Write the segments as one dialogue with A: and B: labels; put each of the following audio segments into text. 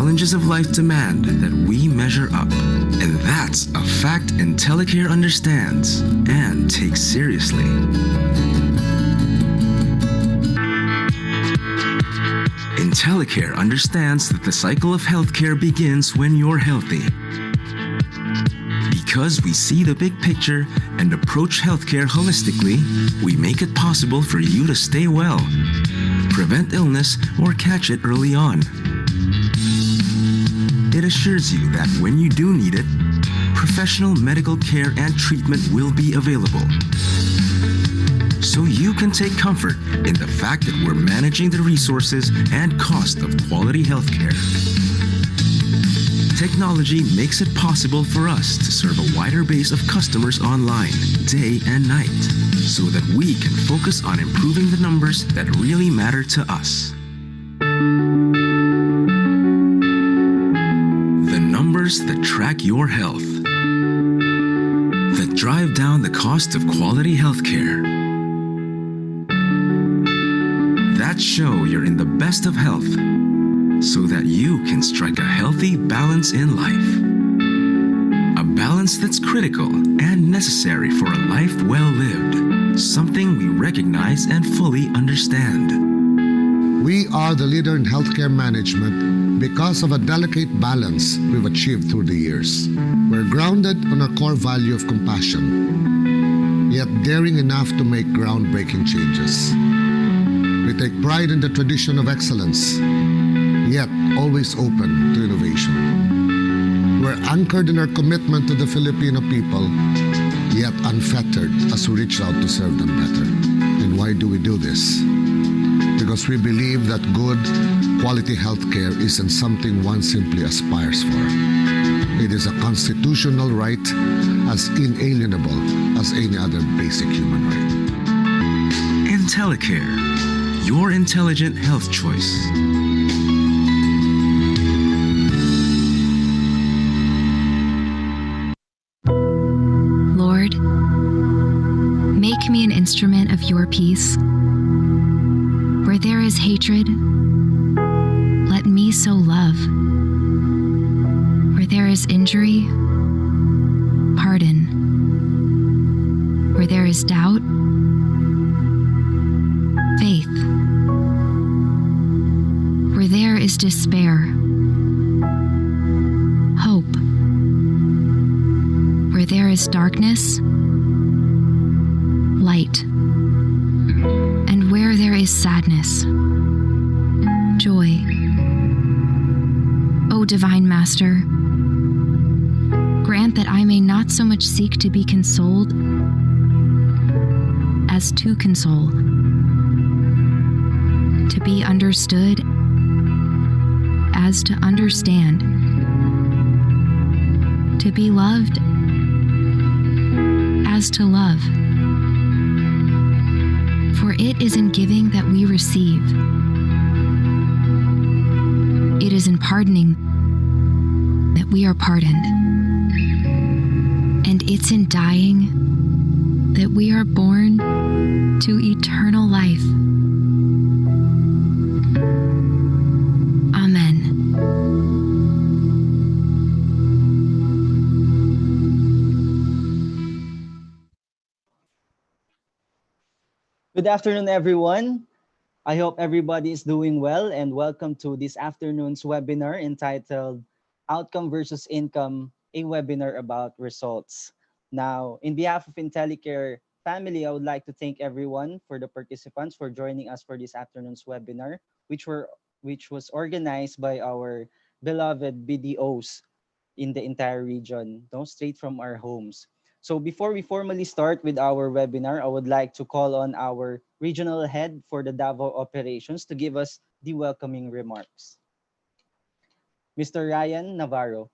A: challenges of life demand that we measure up. And that's a fact IntelliCare understands and takes seriously. IntelliCare understands that the cycle of healthcare begins when you're healthy. Because we see the big picture and approach healthcare holistically, we make it possible for you to stay well, prevent illness, or catch it early on. It assures you that when you do need it, professional medical care and treatment will be available. So you can take comfort in the fact that we're managing the resources and cost of quality healthcare. Technology makes it possible for us to serve a wider base of customers online, day and night, so that we can focus on improving the numbers that really matter to us. The numbers that track your health, that drive down the cost of quality healthcare, that show you're in the best of health, so that you can strike a healthy balance in life. A balance that's critical and necessary for a life well lived, something we recognize and fully understand.
B: We are the leader in healthcare management because of a delicate balance we've achieved through the years. We're grounded on our core value of compassion, yet daring enough to make groundbreaking changes. We take pride in the tradition of excellence, yet always open to innovation. We're anchored in our commitment to the Filipino people, yet unfettered as we reach out to serve them better. And why do we do this? Because we believe that good, quality healthcare isn't something one simply aspires for. It is a constitutional right as inalienable as any other basic human right.
A: IntelliCare, your intelligent health choice.
C: Lord, make me an instrument of your peace. Where there is hatred, let me sow love. Where there is injury, pardon. Where there is doubt, faith. Where there is despair, hope. Where there is darkness, light. And where there is sadness, joy. O Divine Master, grant that I may not so much seek to be consoled as to console, to be understood as to understand, to be loved as to love. For it is in giving that we receive. It is in pardoning that we are pardoned. And it's in dying that we are born to eternal life. Amen.
D: Good afternoon, everyone. I hope everybody is doing well, and welcome to this afternoon's webinar entitled Outcome versus Income, a webinar about results. Now, in behalf of IntelliCare family, I would like to thank everyone for the participants for joining us for this afternoon's webinar, which was organized by our beloved BDOs in the entire region, straight from our homes. So before we formally start with our webinar, I would like to call on our regional head for the Davao operations to give us the welcoming remarks. Mr. Ryan Navarro.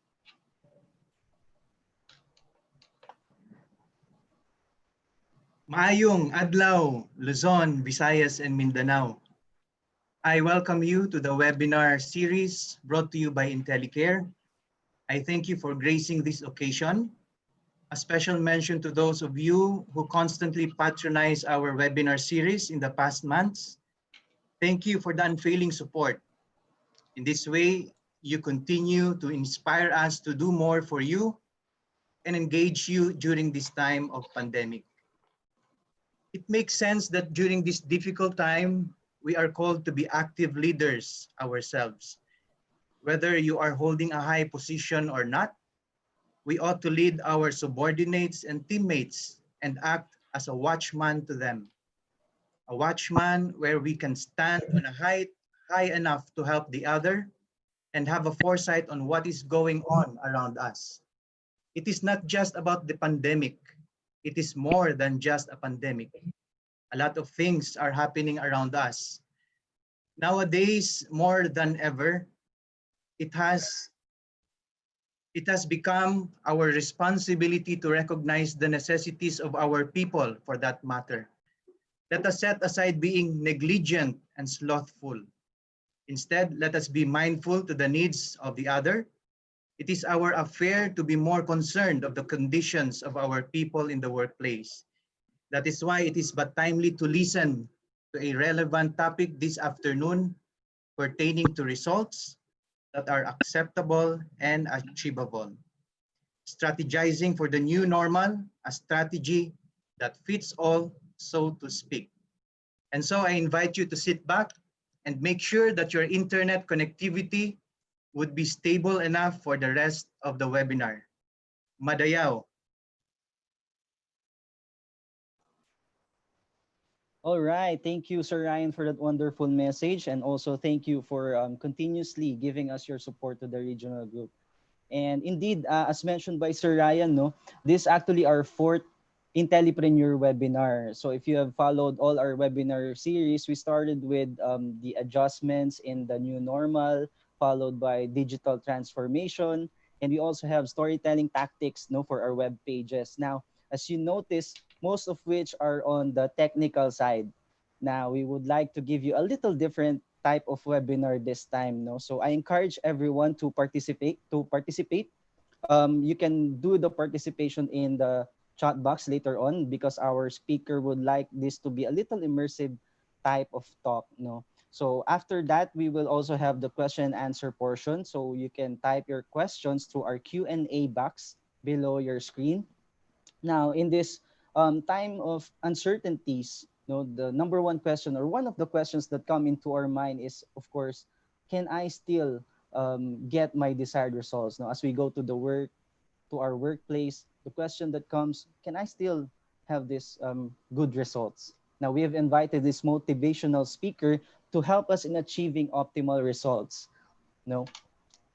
E: Maayong Adlaw, Luzon, Visayas, and Mindanao. I welcome you to the webinar series brought to you by IntelliCare. I thank you for gracing this occasion. A special mention to those of you who constantly patronize our webinar series in the past months. Thank you for the unfailing support. In this way, you continue to inspire us to do more for you and engage you during this time of pandemic. It makes sense that during this difficult time, we are called to be active leaders ourselves. Whether you are holding a high position or not, we ought to lead our subordinates and teammates and act as a watchman to them. A watchman where we can stand on a height high enough to help the other and have a foresight on what is going on around us. It is not just about the pandemic. It is more than just a pandemic. A lot of things are happening around us. Nowadays, more than ever, it has become our responsibility to recognize the necessities of our people for that matter. Let us set aside being negligent and slothful. Instead, let us be mindful to the needs of the other. It is our affair to be more concerned of the conditions of our people in the workplace. That is why it is but timely to listen to a relevant topic this afternoon pertaining to results that are acceptable and achievable. Strategizing for the new normal, a strategy that fits all, so to speak. And so I invite you to sit back and make sure that your internet connectivity would be stable enough for the rest of the webinar. Madayaw.
D: All right. Thank you, Sir Ryan, for that wonderful message. And also thank you for continuously giving us your support to the regional group. And indeed, as mentioned by Sir Ryan, no, this is actually our fourth IntelliPreneur webinar. So if you have followed all our webinar series, we started with the adjustments in the new normal, followed by digital transformation. And we also have storytelling tactics, no, for our web pages. Now, as you notice, most of which are on the technical side. Now, we would like to give you a little different type of webinar this time, no? So I encourage everyone to participate. You can do the participation in the chat box later on because our speaker would like this to be a little immersive type of talk, no? So after that, we will also have the question and answer portion. So you can type your questions to our Q&A box below your screen. Now, in this time of uncertainties, the number one question or one of the questions that come into our mind is, of course, can I still get my desired results? Now, as we go to the work, to our workplace, the question that comes, can I still have this good results? Now, we have invited this motivational speaker to help us in achieving optimal results. No,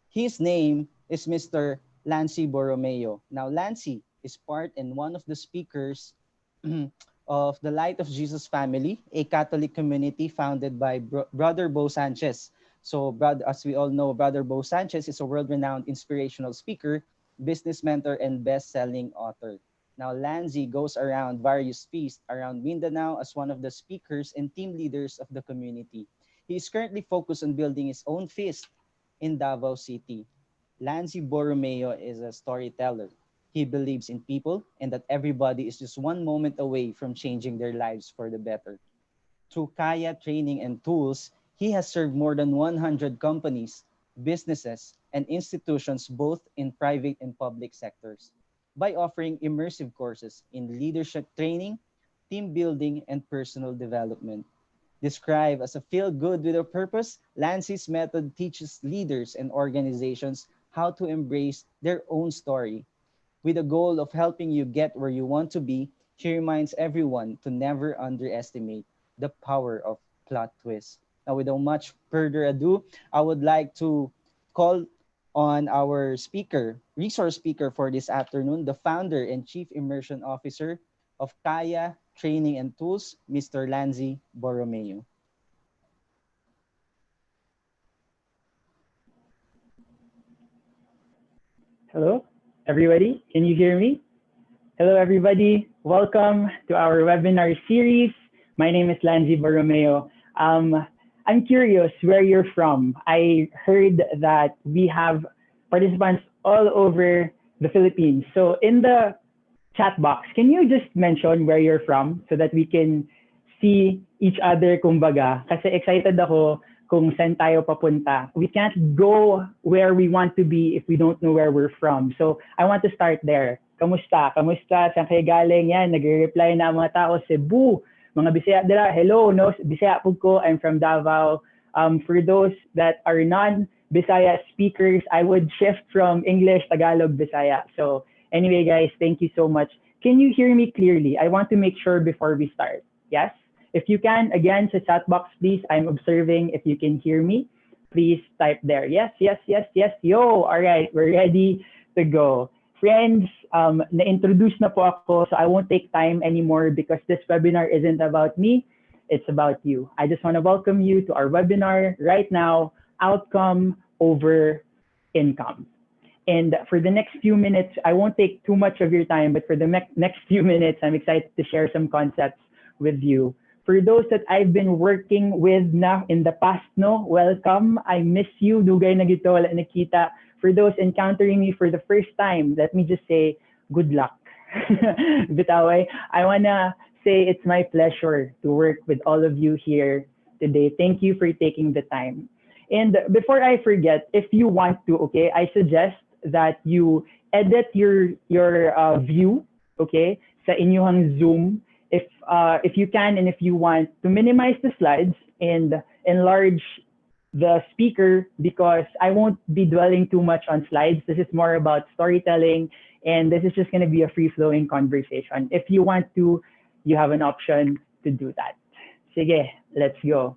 D: his name is Mr. Lancy Borromeo. Now, Lancy is part and one of the speakers of the Light of Jesus family, a Catholic community founded by Brother Bo Sanchez. So, as we all know, Brother Bo Sanchez is a world-renowned inspirational speaker, business mentor, and best-selling author. Now, Lancy goes around various feasts around Mindanao as one of the speakers and team leaders of the community. He is currently focused on building his own feast in Davao City. Lancy Borromeo is a storyteller. He believes in people and that everybody is just one moment away from changing their lives for the better. Through Kaya training and tools, he has served more than 100 companies, businesses, and institutions both in private and public sectors by offering immersive courses in leadership training, team building, and personal development. Described as a feel-good with a purpose, Lancy's method teaches leaders and organizations how to embrace their own story. With the goal of helping you get where you want to be, he reminds everyone to never underestimate the power of plot twists. Now, without much further ado, I would like to call on our speaker, resource speaker for this afternoon, the founder and chief immersion officer of Kaya Training and Tools, Mr. Lancy Borromeo.
F: Hello, everybody. Can you hear me? Hello, everybody. Welcome to our webinar series. My name is Lancy Borromeo. I'm curious where you're from. I heard that we have participants all over the Philippines. So in the chat box, can you just mention where you're from so that we can see each other, kumbaga? Kasi excited ako kung saan tayo papunta. We can't go where we want to be if we don't know where we're from. So I want to start there. Kamusta? Kamusta? Saan kayo galing? Yan, nagre-reply na ang mga tao, Cebu. Mga Bisaya dira, hello, no? Bisaya po ko, I'm from Davao. For those that are non-Bisaya speakers, I would shift from English, Tagalog, Bisaya. So anyway, guys, thank you so much. Can you hear me clearly? I want to make sure before we start. Yes? If you can, again, sa chat box, please. I'm observing if you can hear me. Please type there. Yes, yes, yes, yes. Yo, all right, we're ready to go. Friends, na-introduce na po ako, so I won't take time anymore because this webinar isn't about me. It's about you. I just want to welcome you to our webinar right now, Outcome Over Income. And for the next few minutes, I won't take too much of your time, but for the next few minutes, I'm excited to share some concepts with you. For those that I've been working with na in the past, no, welcome. I miss you. Dugay na gito, wala nakita. For those encountering me for the first time, let me just say, good luck. Bitaway, I wanna say it's my pleasure to work with all of you here today. Thank you for taking the time. And before I forget, if you want to, okay, I suggest that you edit your view, okay, sa inyong Zoom, if you can and if you want to minimize the slides and enlarge the speaker, because I won't be dwelling too much on slides. This is more about storytelling, and this is just going to be a free-flowing conversation. If you want to, you have an option to do that. Sige, let's go.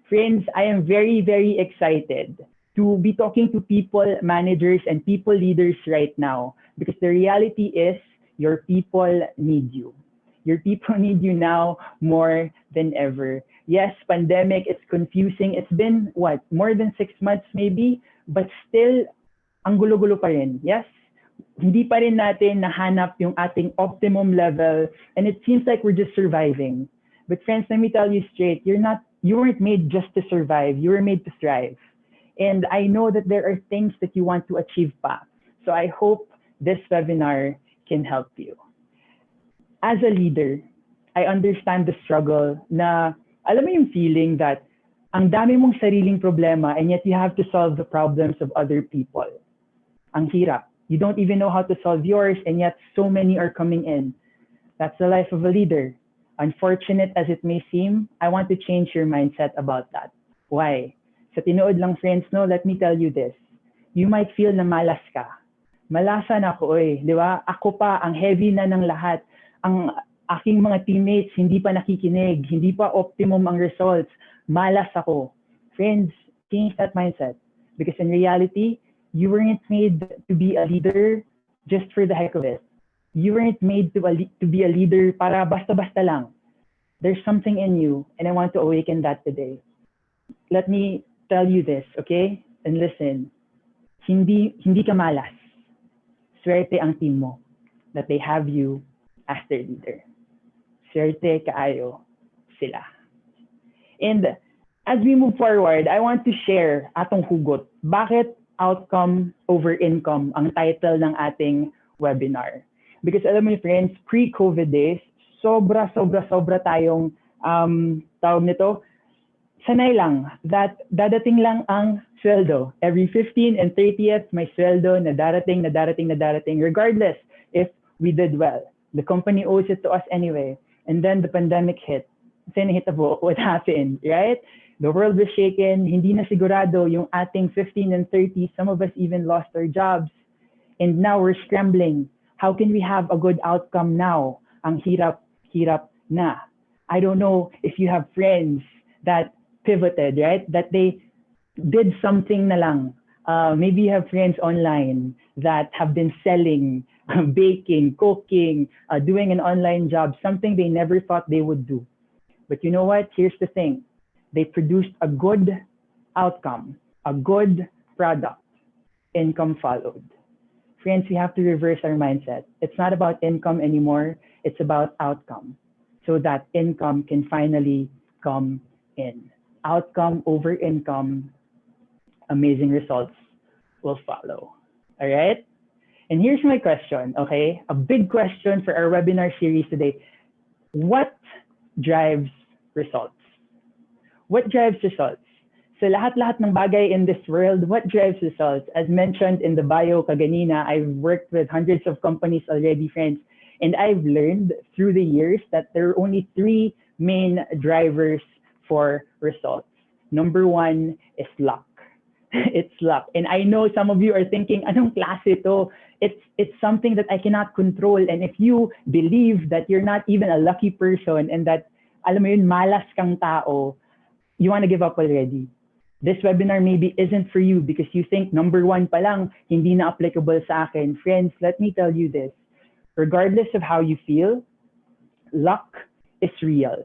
F: Friends, I am very, very excited to be talking to people, managers, and people leaders right now, because the reality is your people need you. Your people need you now more than ever. Yes, pandemic, it's confusing. It's been, what, more than 6 months maybe, but still, ang gulo-gulo pa rin. Yes? Hindi pa rin natin nahanap yung ating optimum level, and it seems like we're just surviving. But friends, let me tell you straight, you weren't made just to survive, you were made to thrive. And I know that there are things that you want to achieve pa. So I hope this webinar can help you. As a leader, I understand the struggle na, alam mo yung feeling that ang dami mong sariling problema and yet you have to solve the problems of other people. Ang hirap. You don't even know how to solve yours and yet so many are coming in. That's the life of a leader. Unfortunate as it may seem, I want to change your mindset about that. Why? Sa tinood lang, friends, no, let me tell you this. You might feel na malas ka. Malasan ako, di ba? Ako pa, ang heavy na ng lahat. Ang aking mga teammates, hindi pa nakikinig, hindi pa optimum ang results. Malas ako. Friends, change that mindset. Because in reality, you weren't made to be a leader just for the heck of it. You weren't made to be a leader para basta-basta lang. There's something in you, and I want to awaken that today. Let me tell you this, okay? And listen, hindi ka malas. Swerte ang team mo that they have you as their leader. Swerte kaayo sila. And as we move forward, I want to share atong hugot. Bakit outcome over income ang title ng ating webinar? Because alam mo, friends, pre-COVID days, sobra tayong tawag nito, sanay lang that dadating lang ang sweldo. Every 15 and 30th, may sweldo na darating, regardless if we did well. The company owes it to us anyway. And then the pandemic hit. Sinihitabo, what happened, right? The world was shaken. Hindi na sigurado yung ating 15 and 30. Some of us even lost our jobs. And now we're scrambling. How can we have a good outcome now? Ang hirap na. I don't know if you have friends that pivoted, right? That they did something na lang. Maybe you have friends online that have been selling, baking, cooking, doing an online job, something they never thought they would do. But you know what? Here's the thing. They produced a good outcome, a good product. Income followed. Friends, we have to reverse our mindset. It's not about income anymore. It's about outcome. So that income can finally come in. Outcome over income, amazing results will follow. All right? And here's my question, okay? A big question for our webinar series today. What drives results? What drives results? So lahat-lahat ng bagay in this world, what drives results? As mentioned in the bio kaganina, I've worked with hundreds of companies already, friends. And I've learned through the years that there are only three main drivers for results. Number one is luck. It's luck. And I know some of you are thinking, anong klase to? It's something that I cannot control. And if you believe that you're not even a lucky person and that, alam mo yun, malas kang tao, you want to give up already. This webinar maybe isn't for you because you think number one pa lang, hindi na applicable sa akin. Friends, let me tell you this. Regardless of how you feel, luck is real.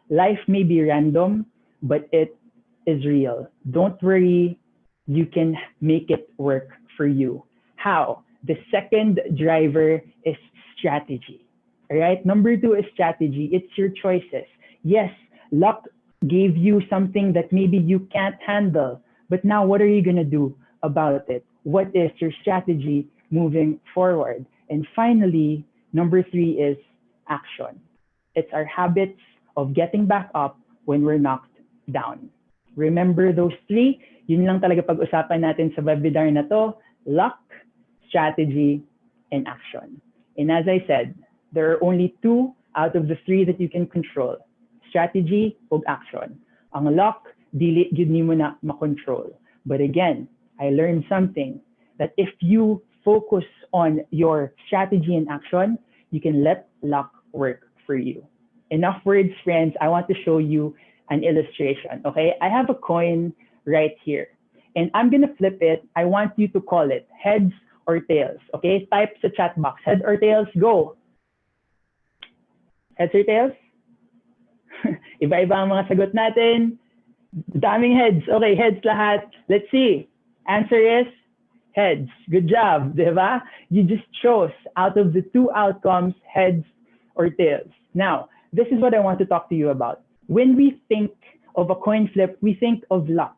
F: Life may be random, but it is real. Don't worry, you can make it work for you. How? The second driver is strategy. All right? Number two is strategy. It's your choices. Yes, luck gave you something that maybe you can't handle, but now what are you going to do about it? What is your strategy moving forward? And finally, number three is action. It's our habits of getting back up when we're knocked down. Remember those three? Yun lang talaga pag-usapan natin sa webinar na to: luck, strategy, and action. And as I said, there are only two out of the three that you can control: strategy o action. Ang luck, dili yun ni mo na makontrol. But again, I learned something, that if you focus on your strategy and action, you can let luck work for you. Enough words, friends. I want to show you an illustration, okay? I have a coin right here, and I'm gonna flip it. I want you to call it heads or tails, okay? Type sa chat box, head or tails, go. Heads or tails? Iba-iba ang mga sagot natin. Daming heads. Okay, heads lahat. Let's see. Answer is heads. Good job, di ba? You just chose out of the two outcomes, heads or tails. Now, this is what I want to talk to you about. When we think of a coin flip, we think of luck.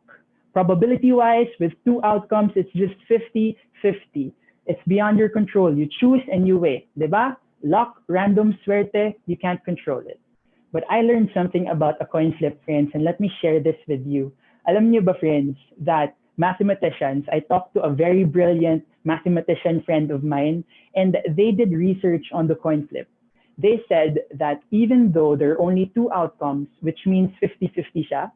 F: Probability-wise, with two outcomes, it's just 50-50. It's beyond your control. You choose and you wait, di ba? Luck, random, suerte, you can't control it. But I learned something about a coin flip, friends, and let me share this with you. Alam niyo ba, friends, that mathematicians, I talked to a very brilliant mathematician friend of mine, and they did research on the coin flip. They said that even though there are only two outcomes, which means 50-50 siya,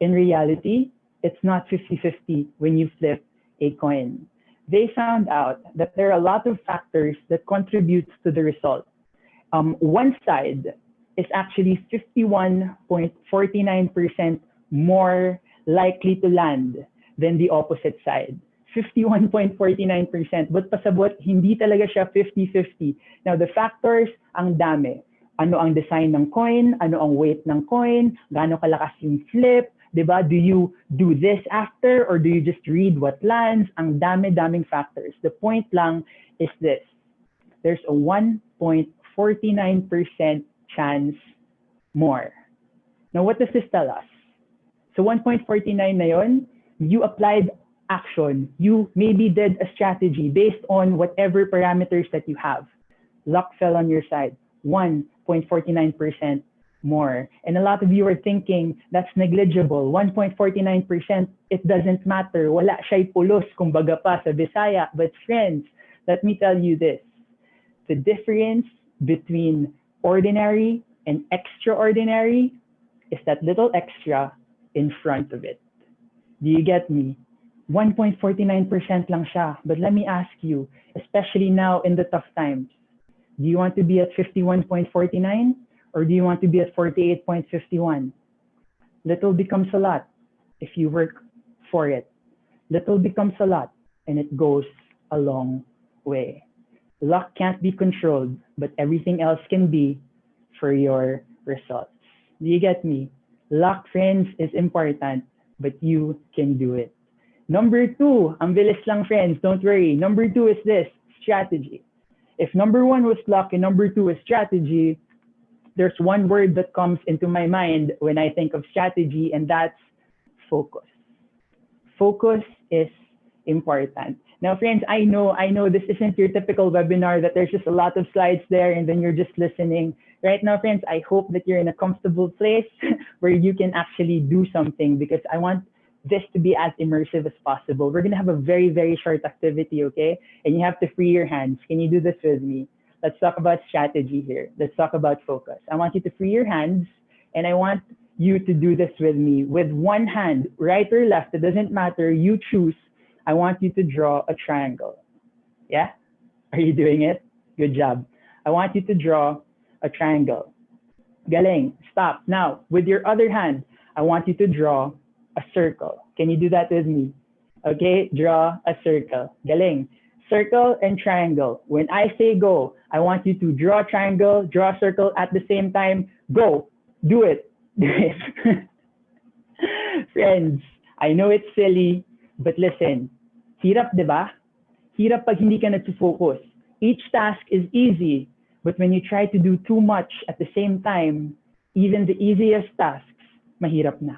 F: in reality, it's not 50-50 when you flip a coin. They found out that there are a lot of factors that contribute to the result. One side is actually 51.49% more likely to land than the opposite side. 51.49%. But pasabot, hindi talaga siya 50-50. Now, the factors, ang dami. Ano ang design ng coin? Ano ang weight ng coin? Gaano kalakas yung flip? Diba? Do you do this after or do you just read what lands? Ang dami-daming factors. The point lang is this. There's a 1.49% chance more. Now, what does this tell us? So 1.49 na yun, you applied action. You maybe did a strategy based on whatever parameters that you have. Luck fell on your side, 1.49% more. And a lot of you are thinking, that's negligible. 1.49%, it doesn't matter. Wala siya'y pulos, kumbaga pa sa Bisaya. But friends, let me tell you this. The difference between ordinary and extraordinary is that little extra in front of it. Do you get me? 1.49% lang siya. But let me ask you, especially now in the tough times, do you want to be at 51.49 or do you want to be at 48.51? Little becomes a lot if you work for it. Little becomes a lot and it goes a long way. Luck can't be controlled, but everything else can be for your results. Do you get me? Luck, friends, is important, but you can do it. Number two, ang bilis lang, friends, don't worry. Number two is this, strategy. If number one was luck and number two is strategy, there's one word that comes into my mind when I think of strategy, and that's focus. Focus is important. Now, friends, I know this isn't your typical webinar that there's just a lot of slides there and then you're just listening. Right now, friends, I hope that you're in a comfortable place where you can actually do something, because I want this to be as immersive as possible, we're going to have a very, very short activity, okay? And you have to free your hands. Can you do this with me? Let's talk about strategy here. Let's talk about focus. I want you to free your hands, and I want you to do this with me. With one hand, right or left, it doesn't matter. You choose. I want you to draw a triangle. Yeah? Are you doing it? Good job. I want you to draw a triangle. Galing. Stop. Now, with your other hand, I want you to draw a circle. Can you do that with me? Okay, draw a circle. Galing. Circle and triangle. When I say go, I want you to draw a triangle, draw a circle at the same time. Go. Do it. Do it. Friends, I know it's silly, but listen. Hirap, di ba? Hirap pag hindi ka nag-focus. Each task is easy, but when you try to do too much at the same time, even the easiest tasks, mahirap na.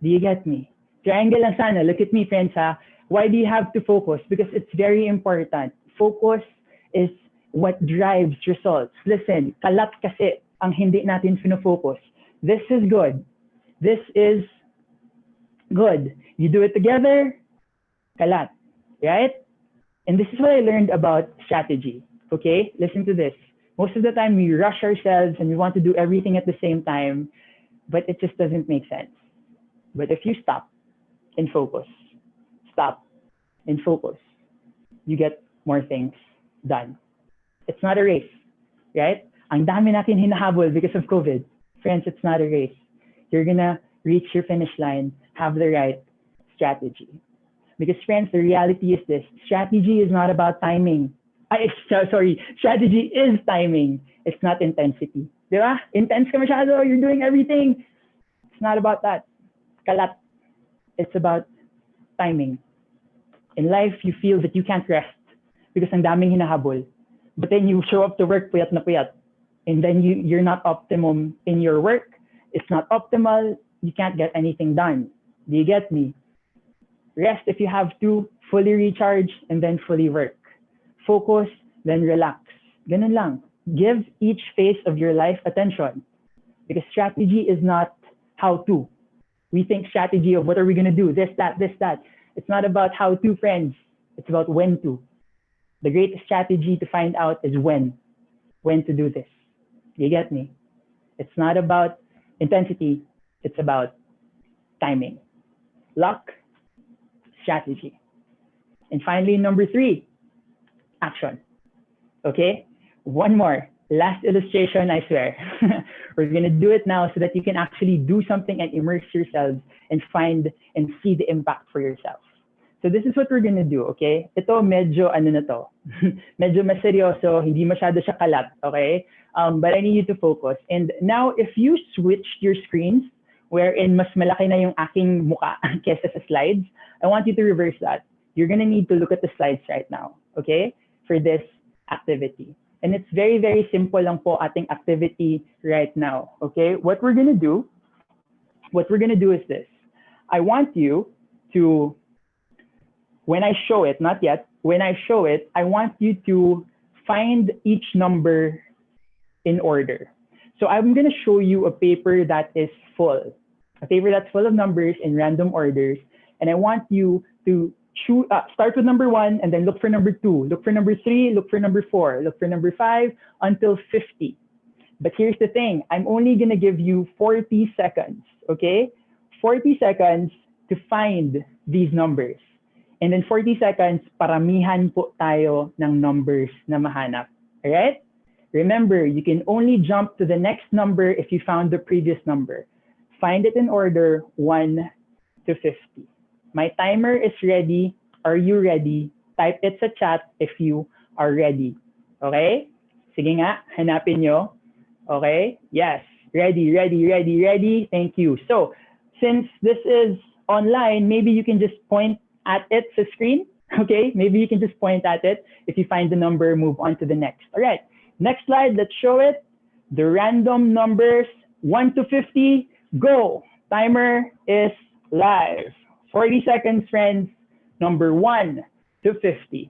F: Do you get me? Triangle lang sana. Look at me, friends, ha? Why do you have to focus? Because it's very important. Focus is what drives results. Listen, kalat kasi ang hindi natin focus. This is good. This is good. You do it together, kalat, right? And this is what I learned about strategy, okay? Listen to this. Most of the time we rush ourselves and we want to do everything at the same time, but it just doesn't make sense. But if you stop and focus, stop and focus, you get more things done. It's not a race, right? Ang dami natin hinahabol because of COVID. Friends, it's not a race. You're gonna reach your finish line, have the right strategy. Because friends, the reality is this. Strategy is not about timing. Strategy is timing. It's not intensity. Di ba? Intense ka masyado, you're doing everything. It's not about that. Kalat. It's about timing. In life, you feel that you can't rest because ang daming hinahabol. But then you show up to work puyat na puyat. And then you're not optimum in your work. It's not optimal. You can't get anything done. Do you get me? Rest if you have to, fully recharge, and then fully work. Focus, then relax. Ganun lang. Give each phase of your life attention. Because strategy is not how to. We think strategy of what are we going to do, this, that, this, that. It's not about how to, friends. It's about when to. The greatest strategy to find out is when to do this. You get me? It's not about intensity. It's about timing. Luck, strategy. And finally, number 3, action. Okay? One more. Last illustration, I swear. We're going to do it now so that you can actually do something and immerse yourselves and find and see the impact for yourself. So this is what we're going to do, okay? Ito medyo ano na to. Medyo mas seryoso, hindi masyado siya kalat, okay? But I need you to focus. And now if you switched your screens wherein mas malaki na yung aking muka kesa sa slides, I want you to reverse that. You're going to need to look at the slides right now, okay? For this activity. And it's very, very simple lang po ating activity right now, okay? What we're gonna do is this. I want you to, when I show it, not yet, when I show it, I want you to find each number in order. So I'm gonna show you a paper that is full, a paper that's full of numbers in random orders, and I want you to start with number 1 and then look for number 2, look for number 3, look for number 4, look for number 5 until 50. But here's the thing, I'm only gonna give you 40 seconds, okay? 40 seconds to find these numbers. And then 40 seconds, paramihan po tayo ng numbers na mahanap, alright? Remember, you can only jump to the next number if you found the previous number. Find it in order 1 to 50. My timer is ready. Are you ready? Type it sa chat if you are ready. Okay? Sige nga, hanapin nyo. Okay? Yes. Ready, ready, ready, ready. Thank you. So, since this is online, maybe you can just point at it sa screen. Okay? Maybe you can just point at it. If you find the number, move on to the next. All right. Next slide, let's show it. The random numbers, 1 to 50. Go. Timer is live. 40 seconds, friends. Number 1 to 50.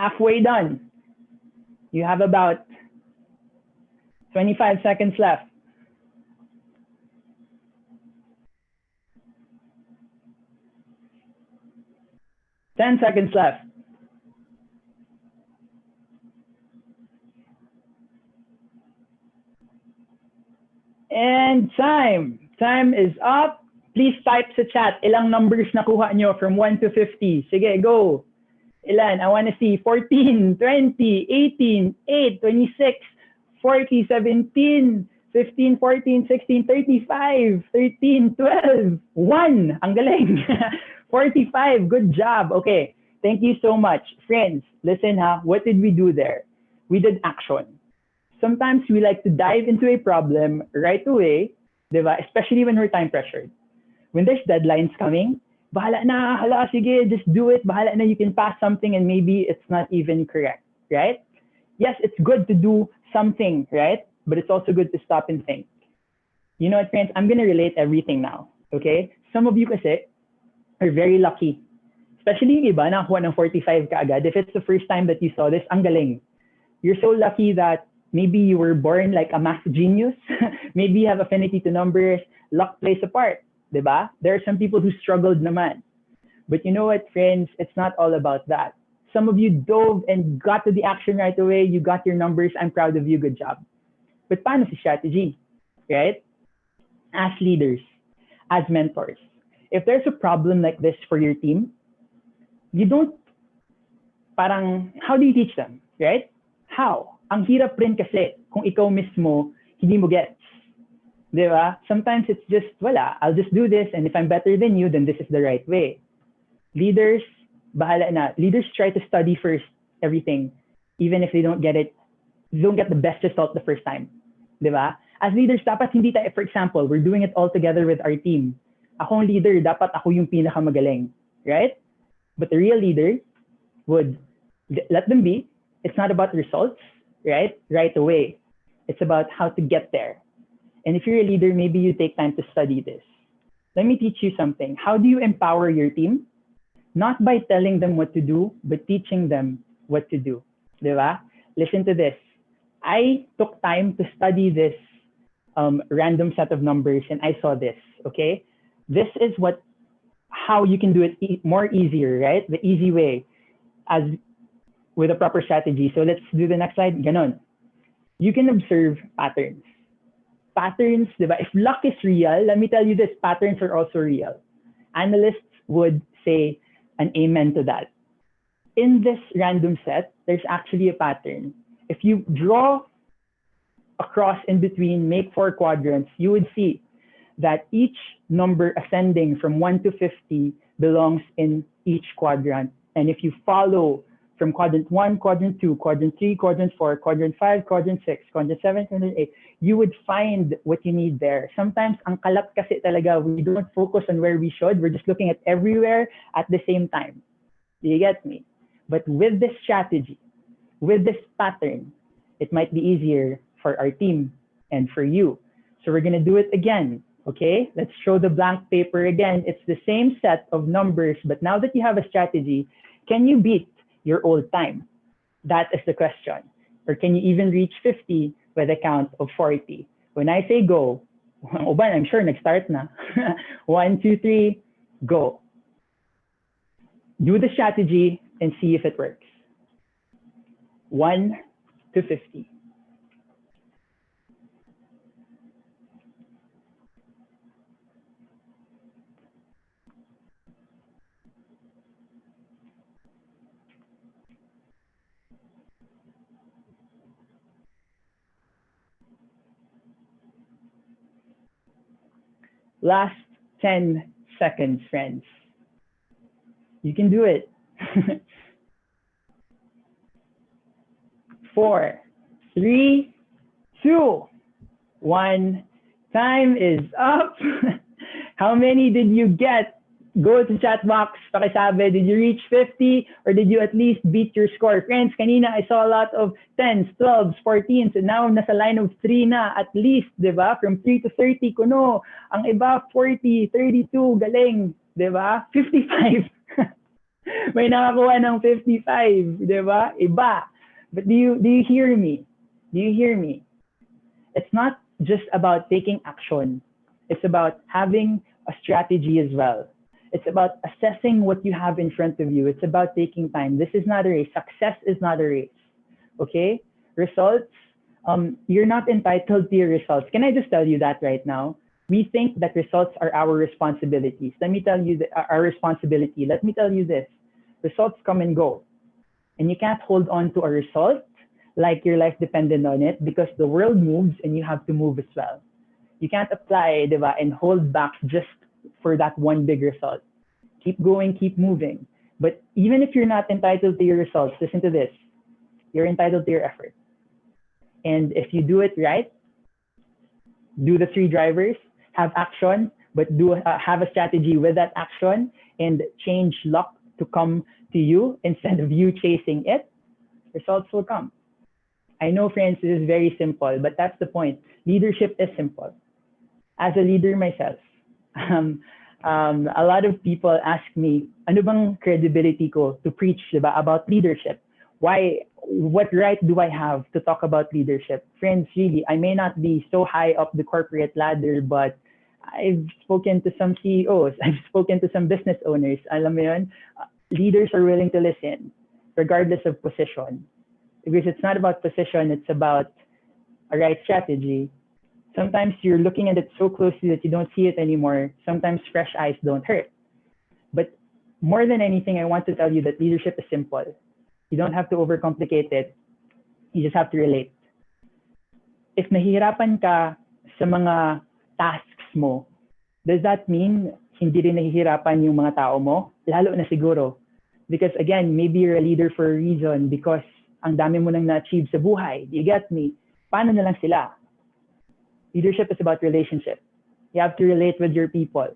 F: halfway done. You have about 25 seconds left. Ten seconds left. And time. Time is up. Please type sa chat ilang numbers nakuha nyo from 1 to 50. Sige, go. Ilan? I want to see 14, 20, 18, 8, 26, 40, 17, 15, 14, 16, 35, 13, 12, 1. Ang galing. 45. Good job. Okay. Thank you so much. Friends, listen ha. What did we do there? We did action. Sometimes we like to dive into a problem right away, diba? Especially when we're time pressured. When there's deadlines coming, bahala na, hala, sige, just do it. Bahala na, you can pass something and maybe it's not even correct, right? Yes, it's good to do something, right? But it's also good to stop and think. You know what, friends? I'm gonna relate everything now, okay? Some of you kasi are very lucky. Especially yung iba, nakakuha ng 45 ka agad. If it's the first time that you saw this, ang galing. You're so lucky that maybe you were born like a math genius. Maybe you have affinity to numbers. Luck plays a part, diba? There are some people who struggled naman. But you know what, friends? It's not all about that. Some of you dove and got to the action right away. You got your numbers. I'm proud of you. Good job. But paano si strategy, right? As leaders, as mentors, if there's a problem like this for your team, you don't, parang, how do you teach them, right? How? Ang hirap rin kasi kung ikaw mismo hindi mo gets. Diba? Sometimes it's just, wala, I'll just do this, and if I'm better than you, then this is the right way. Leaders, bahala na. Leaders try to study first everything, even if they don't get it, they don't get the best result the first time. Diba? As leaders, dapat hindi tayo, for example, we're doing it all together with our team. Akong leader, dapat ako yung pinakamagaling, right? But the real leader would let them be. It's not about results, right? Right away. It's about how to get there. And if you're a leader, maybe you take time to study this. Let me teach you something. How do you empower your team? Not by telling them what to do, but teaching them what to do. Diba? Listen to this. I took time to study this random set of numbers, and I saw this, okay? This is how you can do it more easier, right? The easy way, as with a proper strategy. So let's do the next slide. Ganon. You can observe patterns. Patterns, diba? If luck is real, let me tell you this, patterns are also real. Analysts would say an amen to that. In this random set, there's actually a pattern. If you draw across in between, make 4 quadrants, you would see that each number ascending from 1 to 50 belongs in each quadrant. And if you follow from quadrant 1, quadrant 2, quadrant 3, quadrant 4, quadrant 5, quadrant 6, quadrant 7, quadrant 8, you would find what you need there. Sometimes, ang kalat kasi talaga, we don't focus on where we should. We're just looking at everywhere at the same time. Do you get me? But with this strategy, with this pattern, it might be easier for our team and for you. So we're gonna do it again, okay? Let's show the blank paper again. It's the same set of numbers, but now that you have a strategy, can you beat your old time? That is the question. Or can you even reach 50 with a count of 40? When I say go, Oban, I'm sure nag-start na. 1, 2, 3, go. Do the strategy and see if it works. 1 to 50. Last 10 seconds, friends. You can do it. 4, 3, 2, 1. Time is up. How many did you get? Go to chat box, pakisabi, did you reach 50 or did you at least beat your score? Friends, kanina I saw a lot of 10s, 12s, 14s, and now nasa line of 3 na at least, di ba? From 3 to 30, kuno. Ang iba, 40, 32, galing, di ba? 55. May nakakuha ng 55, di ba? Iba. But do you hear me? Do you hear me? It's not just about taking action. It's about having a strategy as well. It's about assessing what you have in front of you. It's about taking time. This is not a race. Success is not a race. Okay? Results, you're not entitled to your results. Can I just tell you that right now? We think that results are our responsibilities. Let me tell you our responsibility. Let me tell you this. Results come and go. And you can't hold on to a result like your life depended on it because the world moves and you have to move as well. You can't apply, diba, and hold back just for that one big result. Keep going, keep moving. But even if you're not entitled to your results, listen to this. You're entitled to your effort. And if you do it right, do the 3 drivers, have action, but have a strategy with that action and change luck to come to you instead of you chasing it, results will come. I know, friends, this is very simple, but that's the point. Leadership is simple. As a leader myself, a lot of people ask me, ano bang credibility ko to preach, diba, about leadership? What right do I have to talk about leadership? Friends, really, I may not be so high up the corporate ladder, but I've spoken to some CEOs, I've spoken to some business owners. Alam mo yun, leaders are willing to listen, regardless of position. Because it's not about position, it's about a right strategy. Sometimes you're looking at it so closely that you don't see it anymore. Sometimes fresh eyes don't hurt. But more than anything, I want to tell you that leadership is simple. You don't have to overcomplicate it. You just have to relate. If nahihirapan ka sa mga tasks mo, does that mean hindi rin nahihirapan yung mga tao mo? Lalo na siguro. Because again, maybe you're a leader for a reason because ang dami mo nang na-achieve sa buhay. You get me? Paano na lang sila? Leadership is about relationship. You have to relate with your people.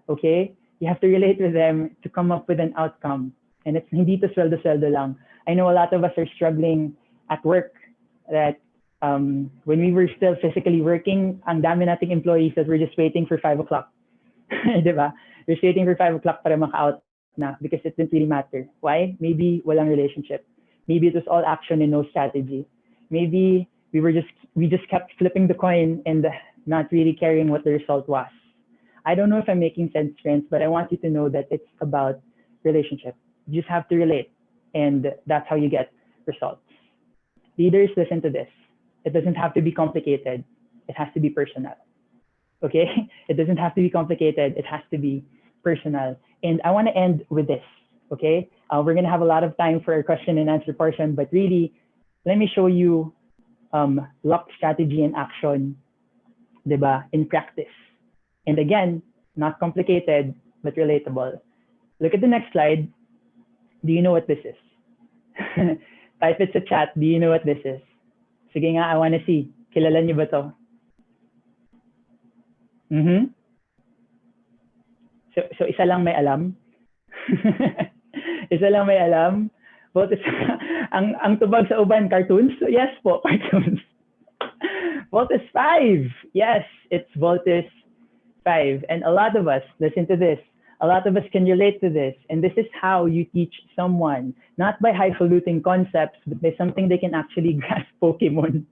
F: Okay? You have to relate with them to come up with an outcome. And it's hindi to sweldo-sweldo lang. I know a lot of us are struggling at work that when we were still physically working, ang dami nating employees that were just waiting for 5 o'clock. Diba? They're just waiting for 5 o'clock para maka-out na because it didn't really matter. Why? Maybe walang relationship. Maybe it was all action and no strategy. Maybe we just kept flipping the coin and not really caring what the result was. I don't know if I'm making sense, friends, but I want you to know that it's about relationship. You just have to relate, and that's how you get results. Leaders, listen to this. It doesn't have to be complicated. It has to be personal. Okay? It doesn't have to be complicated. It has to be personal. And I want to end with this. Okay? We're going to have a lot of time for a question and answer portion, but really, let me show you luck, strategy, and action, diba, in practice. And again, not complicated, but relatable. Look at the next slide. Do you know what this is? Type it sa chat. Do you know what this is? Sige nga, I want to see. Kilala niyo ba to? So isa lang may alam? Isa lang may alam? Voltes, ang tubag sa uban, cartoons? Yes po, cartoons. Voltes 5. Yes, it's Voltes 5. And a lot of us, listen to this, a lot of us can relate to this. And this is how you teach someone, not by highfalutin concepts, but by something they can actually grasp. Pokemon.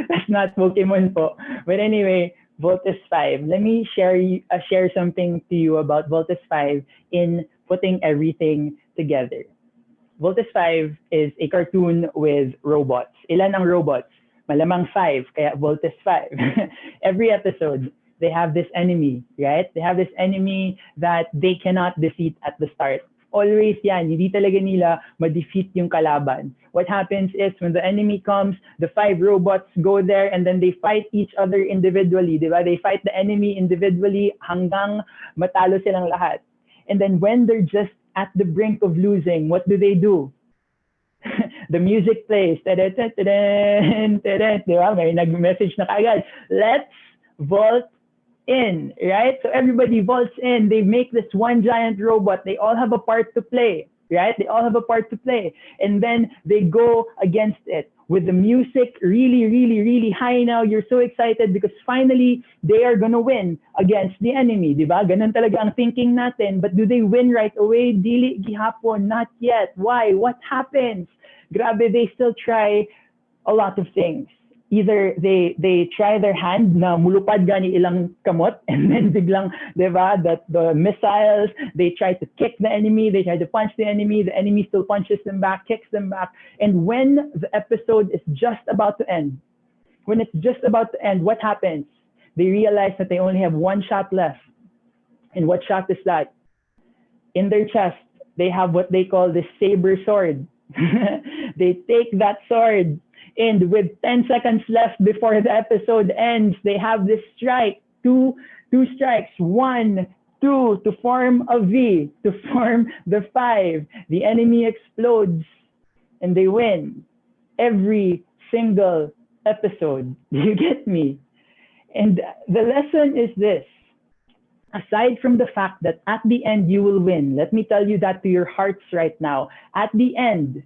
F: That's not Pokemon po. But anyway, Voltes 5. Let me share something to you about Voltes 5 in putting everything together. Voltes 5 is a cartoon with robots. Ilan ang robots? Malamang 5, kaya Voltes 5. Every episode, they have this enemy, right? They have this enemy that they cannot defeat at the start. Always yan, hindi talaga nila ma-defeat yung kalaban. What happens is when the enemy comes, the 5 robots go there and then they fight each other individually, di ba? They fight the enemy individually hanggang matalo silang lahat. And then when they're just at the brink of losing, what do? The music plays. Diba? May nag-message na kagad. Let's vault in, right? So everybody vaults in. They make this one giant robot. They all have a part to play, right? They all have a part to play. And then they go against it. with the music really, really, really high now. You're so excited because finally they are gonna win against the enemy, di ba? Ganun talaga ang thinking natin. But do they win right away? Dili gihapon, not yet. Why? What happens? Grabe, they still try a lot of things. Either they try their hand na mulupad gani ilang kamot and then biglang, diba, that the missiles, they try to kick the enemy, they try to punch the enemy still punches them back, kicks them back. And when the episode is just about to end, when it's just about to end, what happens? They realize that they only have one shot left. And what shot is that? In their chest, they have what they call the saber sword. They take that sword, and with 10 seconds left before the episode ends, they have this strike, two strikes, 1, 2, to form a V, to form the 5. The enemy explodes and they win every single episode. Do you get me? And the lesson is this. Aside from the fact that at the end you will win, let me tell you that to your hearts right now. At the end,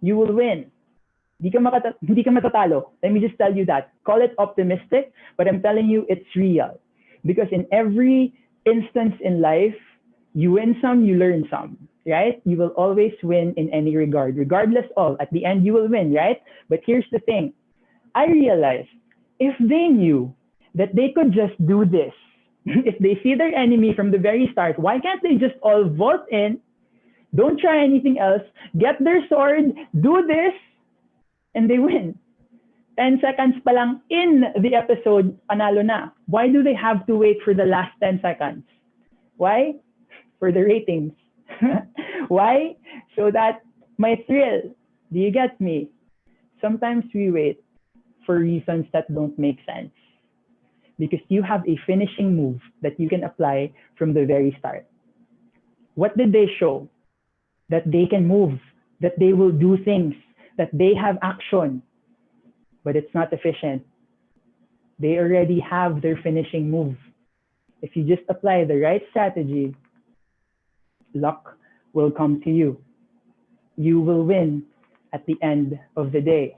F: you will win. Hindi ka matatalo. Let me just tell you that. Call it optimistic, but I'm telling you it's real. Because in every instance in life, you win some, you learn some, right? You will always win in any regard. Regardless of, at the end you will win, right? But here's the thing. I realized if they knew that they could just do this, if they see their enemy from the very start, why can't they just all vault in, don't try anything else, get their sword, do this, and they win? 10 seconds pa lang in the episode, panalo na. Why do they have to wait for the last 10 seconds? Why? For the ratings. Why? So that my thrill. Do you get me? Sometimes we wait for reasons that don't make sense. Because you have a finishing move that you can apply from the very start. What did they show? That they can move, that they will do things, that they have action, but it's not efficient. They already have their finishing move. If you just apply the right strategy, luck will come to you. You will win at the end of the day.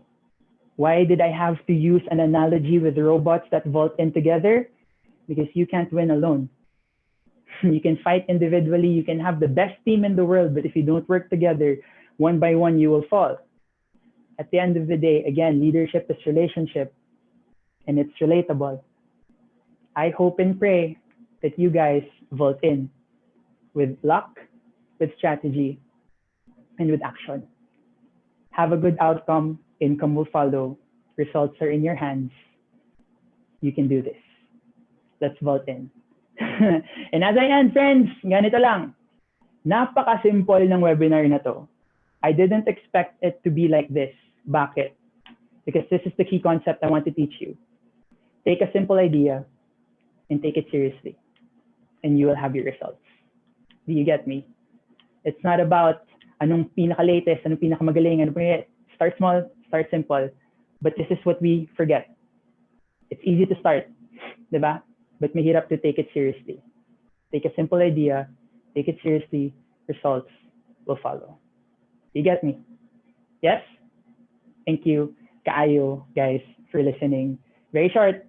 F: Why did I have to use an analogy with robots that vault in together? Because you can't win alone. You can fight individually, you can have the best team in the world, but if you don't work together, one by one, you will fall. At the end of the day, again, leadership is relationship, and it's relatable. I hope and pray that you guys vault in with luck, with strategy, and with action. Have a good outcome. Income will follow. Results are in your hands. You can do this. Let's vault in. And as I end, friends, ganito lang. Napaka-simple ng webinar na to. I didn't expect it to be like this. Bakit? Because this is the key concept I want to teach you. Take a simple idea and take it seriously, and you will have your results. Do you get me? It's not about anong pinaka-latest, anong pinaka-magaling, start small, start simple. But this is what we forget. It's easy to start, diba? But mahirap to take it seriously. Take a simple idea, take it seriously, results will follow. You get me? Yes? Thank you, kaayo, guys, for listening. Very short,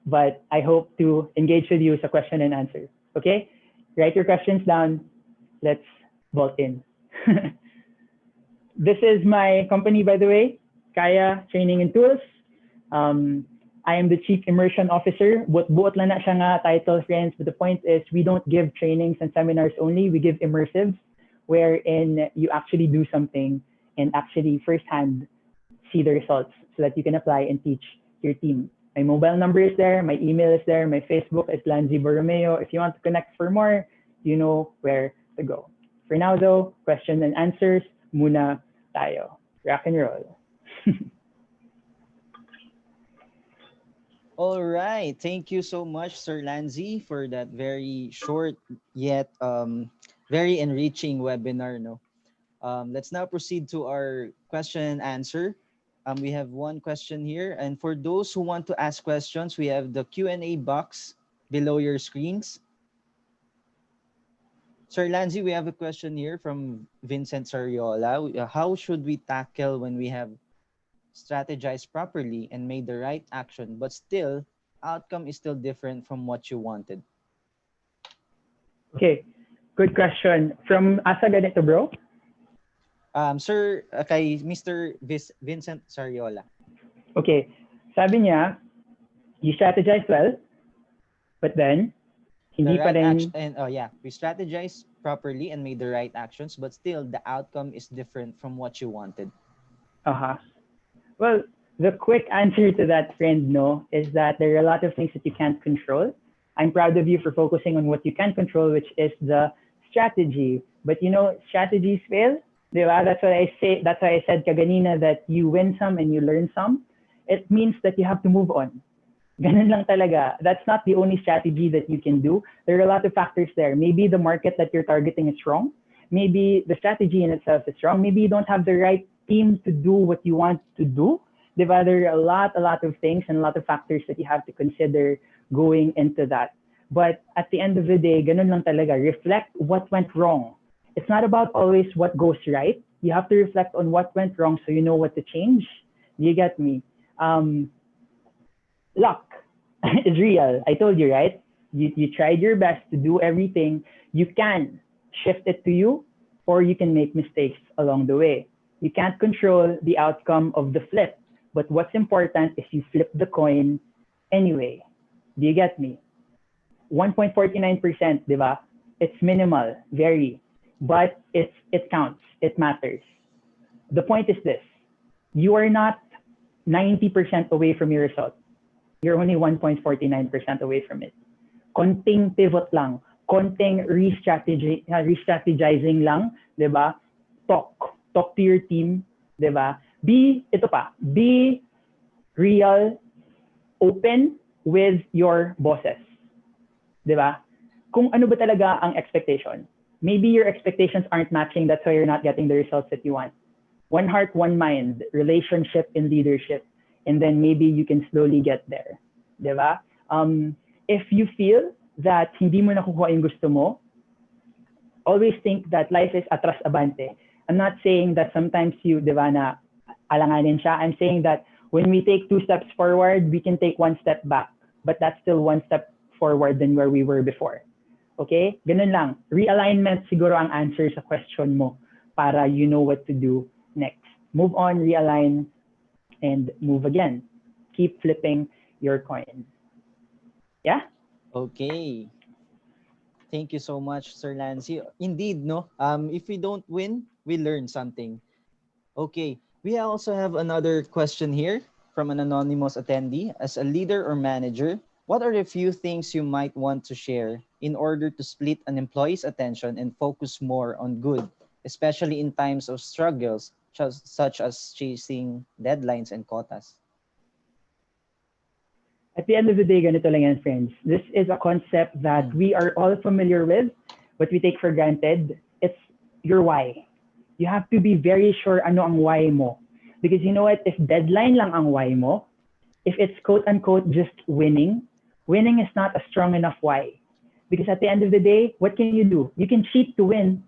F: but I hope to engage with you as a question and answer. Okay? Write your questions down. Let's vault in. This is my company, by the way, Kaya Training and Tools. I am the Chief Immersion Officer. Buot lang na siya nga title, friends. But the point is, we don't give trainings and seminars only. We give immersives, wherein you actually do something and actually firsthand see the results so that you can apply and teach your team. My mobile number is there. My email is there. My Facebook is Lanzi Borromeo. If you want to connect for more, you know where to go. For now, though, question and answers muna tayo. Rock and roll.
D: All right. Thank you so much, Sir Lanzi, for that very short yet very enriching webinar. No, let's now proceed to our question and answer. We have one question here, and for those who want to ask questions, we have the Q&A box below your screens. Sir Lanzi, we have a question here from Vincent Sariola. How should we tackle when we have strategized properly, and made the right action, but still, outcome is still different from what you wanted?
F: Okay, good question. From asa ganito, bro?
D: Sir, kay Mr. Vincent Sariola.
F: Okay, sabi niya, you strategize well, but then,
D: The
F: hindi pa
D: right action,
F: rin,
D: and oh yeah, we strategized properly and made the right actions, but still, the outcome is different from what you wanted.
F: uh-huh. Well, the quick answer to that, friend, no, is that there are a lot of things that you can't control. I'm proud of you for focusing on what you can control, which is the strategy. But you know, strategies fail. Di ba? That's what I say. That's why I said kaganina that you win some and you learn some. It means that you have to move on. Ganun lang talaga. That's not the only strategy that you can do. There are a lot of factors there. Maybe the market that you're targeting is wrong. Maybe the strategy in itself is wrong. Maybe you don't have the right team to do what you want to do. Diba? There are a lot of things and a lot of factors that you have to consider going into that. But at the end of the day, ganun lang talaga. Reflect what went wrong. It's not about always what goes right. You have to reflect on what went wrong so you know what to change. You get me? Luck is real. I told you, right? You tried your best to do everything. You can shift it to you, or you can make mistakes along the way. You can't control the outcome of the flip, but what's important is you flip the coin anyway. Do you get me? 1.49%, di ba? It's minimal, very, but it counts. It matters. The point is this: you are not 90% away from your result. You're only 1.49% away from it. Konting pivot lang, konting re-strategizing lang, 'di ba? Talk to your team, 'di ba? Be real, open with your bosses. 'Di ba? Kung ano ba talaga ang expectation. Maybe your expectations aren't matching, that's why you're not getting the results that you want. One heart, one mind, relationship and leadership. And then maybe you can slowly get there. Diba? If you feel that hindi mo nakukuha yung gusto mo, always think that life is atras abante. I'm not saying that sometimes you, diba, na alanganin siya. I'm saying that when we take 2 steps forward, we can take 1 step back. But that's still 1 step forward than where we were before. Okay? Ganun lang. Realignment siguro ang answer sa question mo para you know what to do next. Move on, realign, and move again. Keep flipping your coin. Yeah?
D: Okay. Thank you so much, Sir Lancy. Indeed, no? If we don't win, we learn something. Okay. We also have another question here from an anonymous attendee. As a leader or manager, what are the few things you might want to share in order to split an employee's attention and focus more on good, especially in times of struggles such as chasing deadlines and quotas?
F: At the end of the day, ganito lang yan, friends. This is a concept that we are all familiar with, but we take for granted. It's your why. You have to be very sure ano ang why mo. Because you know what? If deadline lang ang why mo, if it's quote-unquote just winning, winning is not a strong enough why. Because at the end of the day, what can you do? You can cheat to win.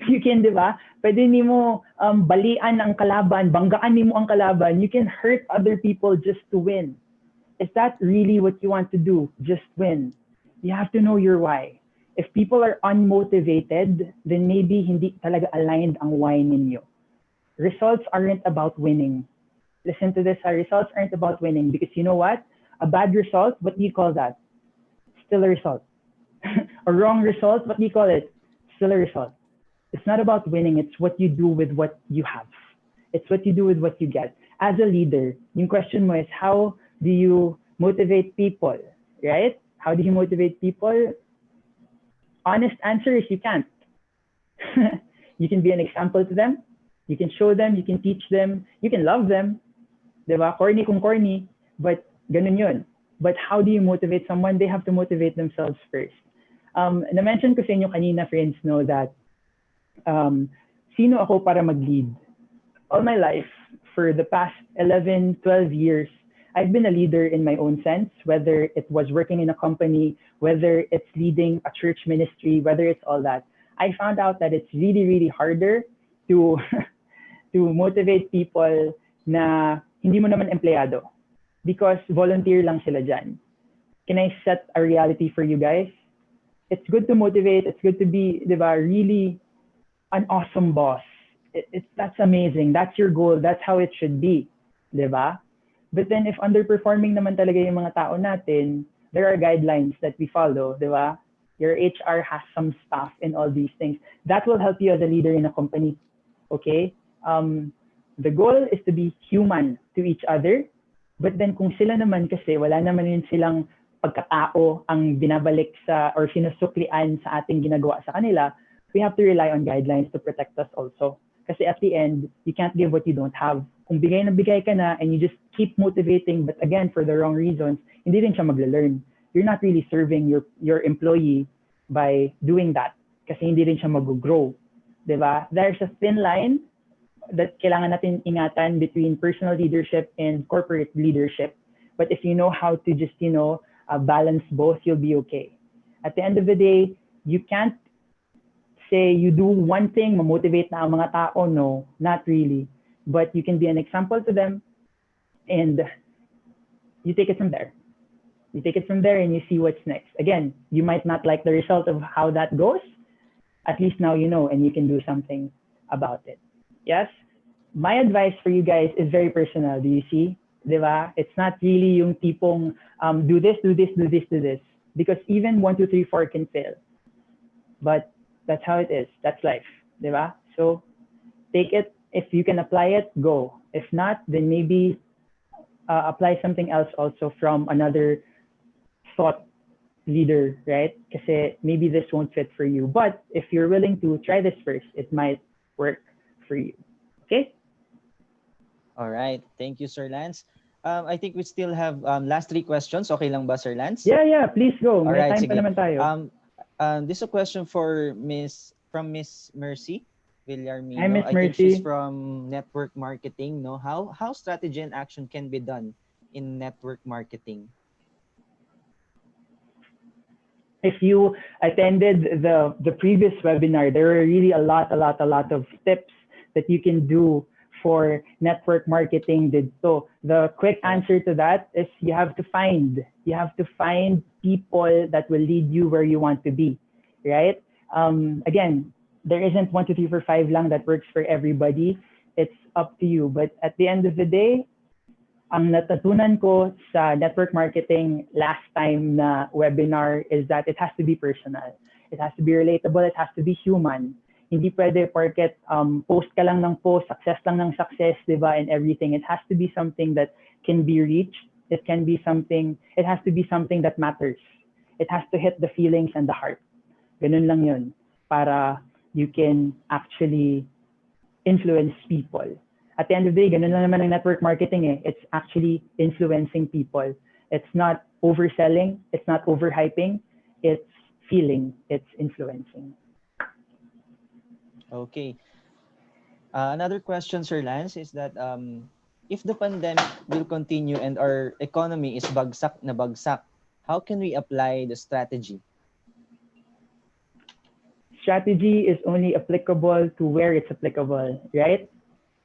F: You can, di ba? Pwede ni mo balian ang kalaban, banggaan ni mo ang kalaban. You can hurt other people just to win. Is that really what you want to do? Just win. You have to know your why. If people are unmotivated, then maybe hindi talaga aligned ang why ninyo. Results aren't about winning. Listen to this, results aren't about winning because you know what? A bad result, what do you call that? Still a result. A wrong result, what do you call it? Still a result. It's not about winning, it's what you do with what you have. It's what you do with what you get. As a leader, yung question mo is how do you motivate people, right? How do you motivate people? Honest answer is you can't. You can be an example to them. You can show them, you can teach them, you can love them. Diba? Corny kung corny, but ganun yun. But how do you motivate someone? They have to motivate themselves first. Na-mention ko sa inyo kanina, friends, no, that sino ako para mag-lead? All my life, for the past 11, 12 years, I've been a leader in my own sense, whether it was working in a company, whether it's leading a church ministry, whether it's all that. I found out that it's really, really harder to to motivate people na hindi mo naman empleyado because volunteer lang sila dyan. Can I set a reality for you guys? It's good to motivate. It's good to be, di ba, really an awesome boss. That's amazing. That's your goal. That's how it should be. Di ba? But then if underperforming naman talaga yung mga tao natin, there are guidelines that we follow, di ba? Your HR has some stuff and all these things. That will help you as a leader in a company. Okay? The goal is to be human to each other. But then kung sila naman kasi, wala naman yun silang pagkatao ang binabalik sa or sinusuklian sa ating ginagawa sa kanila, we have to rely on guidelines to protect us also. Kasi at the end, you can't give what you don't have. Kung bigay na bigay ka na and you just keep motivating, but again, for the wrong reasons, hindi rin siya magla-learn. You're not really serving your employee by doing that kasi hindi rin siya mag-grow. Diba? There's a thin line that kailangan natin ingatan between personal leadership and corporate leadership. But if you know how to just, balance both, you'll be okay. At the end of the day, you can't say you do one thing, mamotivate na ang mga tao. No, not really. But you can be an example to them and you take it from there. You take it from there and you see what's next. Again, you might not like the result of how that goes. At least now you know and you can do something about it. Yes? My advice for you guys is very personal. Do you see? Diba? It's not really yung tipong do this, do this, do this, do this. Because even 1, 2, 3, 4 can fail. But that's how it is. That's life. Diba? So take it. If you can apply it, go. If not, then maybe apply something else also from another thought leader, right? Kasi maybe this won't fit for you. But if you're willing to try this first, it might work for you. Okay?
D: All right. Thank you, Sir Lance. I think we still have last 3 questions. Okay lang ba, Sir Lance?
F: Yeah. Please go.
D: All
F: May
D: right,
F: time
D: sige.
F: pa naman tayo.
D: This is a question for Miss Mercy Villarmino.
F: Hi, Miss
D: I think
F: Mercy.
D: she's from network marketing. No, how strategy and action can be done in network marketing?
F: If you attended the previous webinar, there were really a lot of tips that you can do for network marketing dito. The quick answer to that is you have to find people that will lead you where you want to be, right? Again, there isn't 1, 2, 3, 4, 5 lang that works for everybody. It's up to you. But at the end of the day, ang natutunan ko sa network marketing last time na webinar is that it has to be personal. It has to be relatable. It has to be human. Hindi pwede porket post ka lang ng post, success lang ng success, diba, and everything. It has to be something that can be reached. It has to be something that matters. It has to hit the feelings and the heart. Ganun lang yun para you can actually influence people. At the end of the day, ganun lang naman ang network marketing eh. It's actually influencing people. It's not overselling. It's not overhyping. It's feeling. It's influencing.
D: Okay. Another question, Sir Lance, is that if the pandemic will continue and our economy is bagsak na bagsak, how can we apply the strategy?
F: Strategy is only applicable to where it's applicable, right?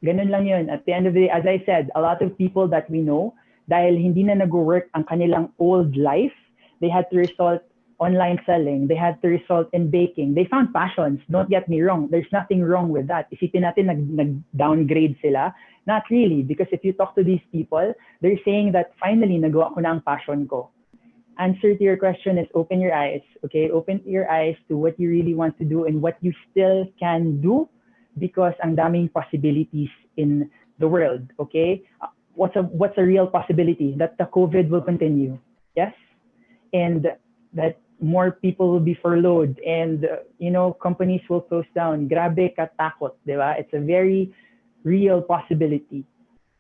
F: Ganun lang yun. At the end of the day, as I said, a lot of people that we know, dahil hindi na nag-work ang kanilang old life, they had to resort online selling. They had to result in baking. They found passions. Don't get me wrong. There's nothing wrong with that. Isipin natin nag-downgrade sila. Not really. Because if you talk to these people, they're saying that finally, nagawa ko na ang passion ko. Answer to your question is open your eyes. Okay? Open your eyes to what you really want to do and what you still can do because ang daming possibilities in the world. Okay? What's a real possibility? That the COVID will continue. Yes? And that more people will be furloughed and companies will close down. Grabe katakot, di ba? It's a very real possibility.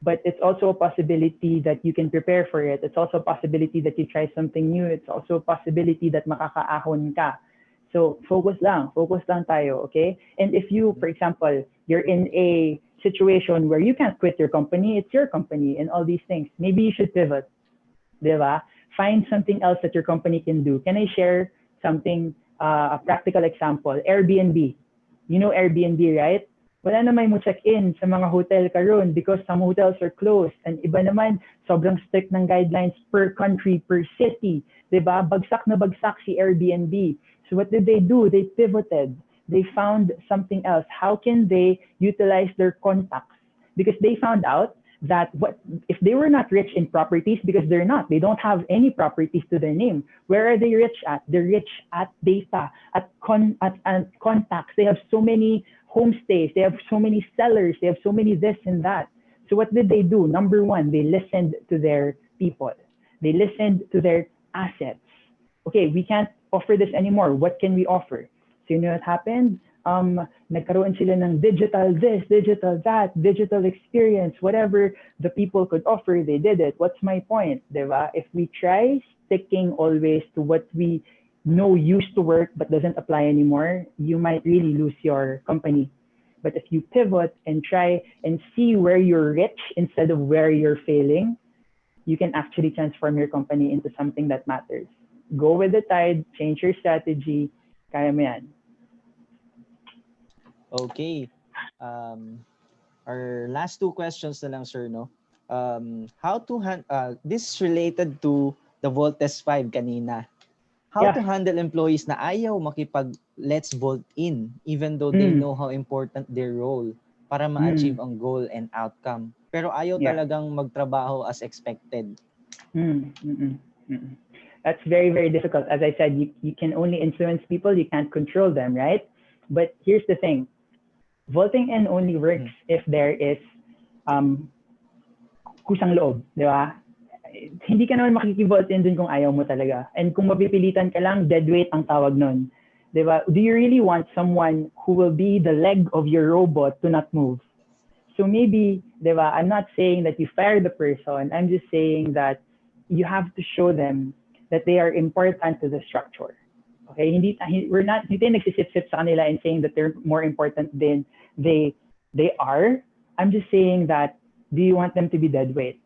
F: But it's also a possibility that you can prepare for it. It's also a possibility that you try something new. It's also a possibility that makakaahon ka. So focus lang tayo, okay? And if you, for example, you're in a situation where you can't quit your company, it's your company and all these things. Maybe you should pivot, di ba? Find something else that your company can do. Can I share something, a practical example? Airbnb. You know Airbnb, right? wala na may mo check-in sa mga hotel karon because some hotels are closed. And iba naman, sobrang strict ng guidelines per country, per city. Diba? Bagsak na bagsak si Airbnb. So what did they do? They pivoted. They found something else. How can they utilize their contacts? Because they found out that what if they were not rich in properties, because they're not, they don't have any properties to their name. Where are they rich at? They're rich at data, at contacts. They have so many homestays, they have so many sellers, they have so many this and that. So what did they do? Number one, they listened to their people. They listened to their assets. Okay, we can't offer this anymore. What can we offer? So you know what happened? Nagkaroon sila ng digital this, digital that, digital experience, whatever the people could offer, they did it. What's my point, diba? If we try sticking always to what we know used to work but doesn't apply anymore, you might really lose your company. But if you pivot and try and see where you're rich instead of where you're failing, you can actually transform your company into something that matters. Go with the tide, change your strategy, kaya mo yan.
D: Okay. Our last two questions na lang, sir, no? How to this is related to the Voltes 5 kanina. How to handle employees na ayaw makipag let's vote in even though they know how important their role para ma-achieve ang goal and outcome. Pero ayaw talagang magtrabaho as expected.
F: That's very, very difficult. As I said, you can only influence people, you can't control them, right? But here's the thing. Voting in only works if there is kusang loob, di ba? Hindi ka naman makikivote in dun kung ayaw mo talaga. And kung mapipilitan ka lang, dead weight ang tawag nun. Di ba? Do you really want someone who will be the leg of your robot to not move? So maybe, di ba, I'm not saying that you fire the person. I'm just saying that you have to show them that they are important to the structure. Okay, hindi nagsisip-sip sa kanila and saying that they're more important than they are. I'm just saying that, do you want them to be dead weight?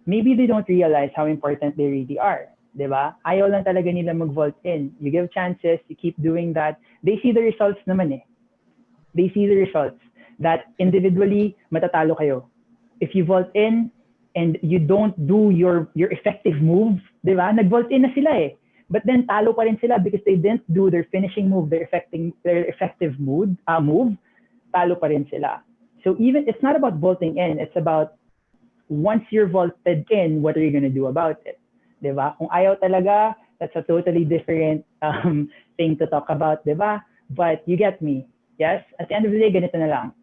F: Maybe they don't realize how important they really are. Diba? Ayaw lang talaga nila mag-vote in. You give chances, you keep doing that. They see the results naman eh. They see the results that individually matatalo kayo. If you vote in and you don't do your effective move, diba? Nag-vote in na sila eh. But then talo pa rin sila because they didn't do their finishing move, their effective move, talo pa rin sila. So even, it's not about voting in, it's about once you're voted in, what are you going to do about it? Diba? Kung ayaw talaga, that's a totally different thing to talk about, diba? But you get me, yes? At the end of the day, ganito na lang.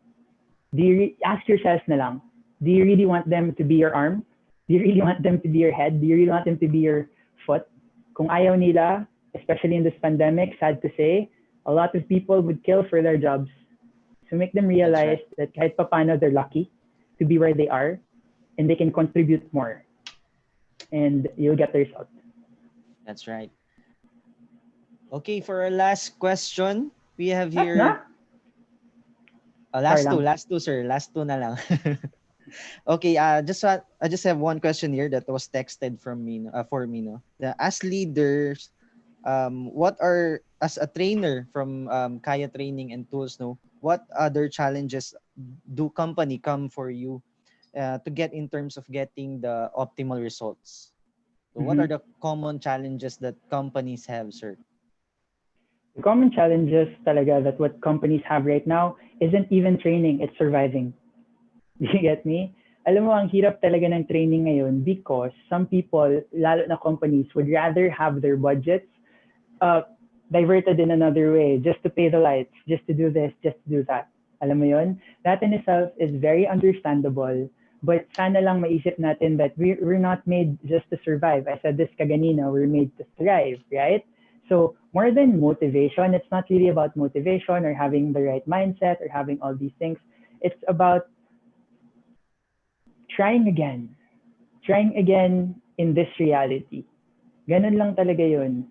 F: Ask yourselves na lang, do you really want them to be your arm? Do you really want them to be your head? Do you really want them to be your foot? Kung ayaw nila, especially in this pandemic, sad to say, a lot of people would kill for their jobs. So make them realize that kahit paano they're lucky to be where they are and they can contribute more. And you'll get the result.
D: That's right. Okay, for our last question, we have here... last two, sir. Last two na lang. Okay, I just have one question here that was texted from me, for me, no. As leaders, what are, as a trainer from Kaya Training and Tools, no, what other challenges do company come for you to get in terms of getting the optimal results? So what are the common challenges that companies have, sir?
F: The common challenges talaga that what companies have right now isn't even training, it's surviving. You get me? Alam mo, ang hirap talaga ng training ngayon because some people, lalo na companies, would rather have their budgets diverted in another way, just to pay the lights, just to do this, just to do that. Alam mo yun? That in itself is very understandable, but sana lang maisip natin that we're not made just to survive. I said this kaganina, we're made to thrive, right? So more than motivation, it's not really about motivation or having the right mindset or having all these things. It's about trying again in this reality. Ganun lang talaga yun.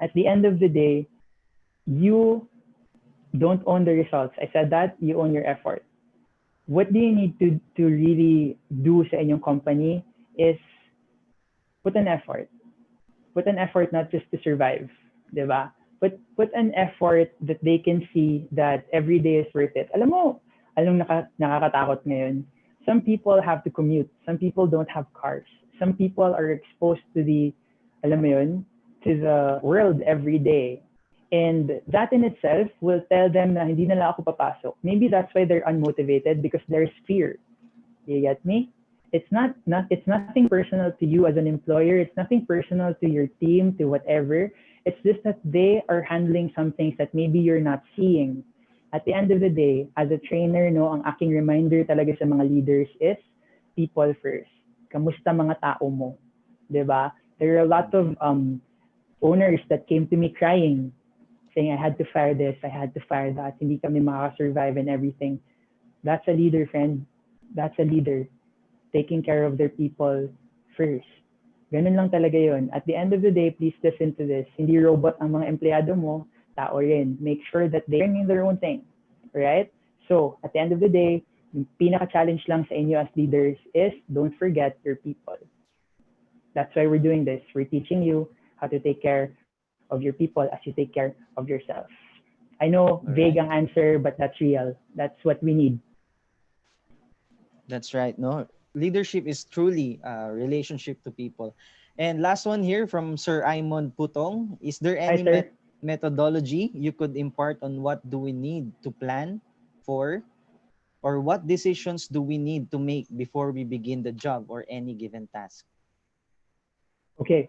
F: At the end of the day, you don't own the results. I said that, you own your effort. What do you need to really do sa inyong company is put an effort. Put an effort not just to survive, diba? Put an effort that they can see that every day is worth it. Alam nakakatakot ngayon. Some people have to commute. Some people don't have cars. Some people are exposed to alam mo yun, to the world every day. And that in itself will tell them na hindi nila ako papasok. Maybe that's why they're unmotivated because there's fear. You get me? It's nothing personal to you as an employer. It's nothing personal to your team, to whatever. It's just that they are handling some things that maybe you're not seeing. At the end of the day, as a trainer, no, ang aking reminder talaga sa mga leaders is people first. Kamusta mga tao mo? 'Di ba? There are a lot of owners that came to me crying, saying I had to fire this, I had to fire that, hindi kami makaka-survive and everything. That's a leader, friend. That's a leader. Taking care of their people first. Ganun lang talaga yun. At the end of the day, please listen to this. Hindi robot ang mga empleyado mo, tao rin. Make sure that they're doing their own thing. Right? So, at the end of the day, yung pinaka-challenge lang sa inyo as leaders is don't forget your people. That's why we're doing this. We're teaching you how to take care of your people as you take care of yourself. I know, vague ang answer, but that's real. That's what we need.
D: That's right. No, leadership is truly a relationship to people. And last one here from Sir Aimon Putong. Is there
F: Hi,
D: any
F: sir.
D: methodology you could impart on what do we need to plan for, or what decisions do we need to make before we begin the job or any given task?
F: Okay.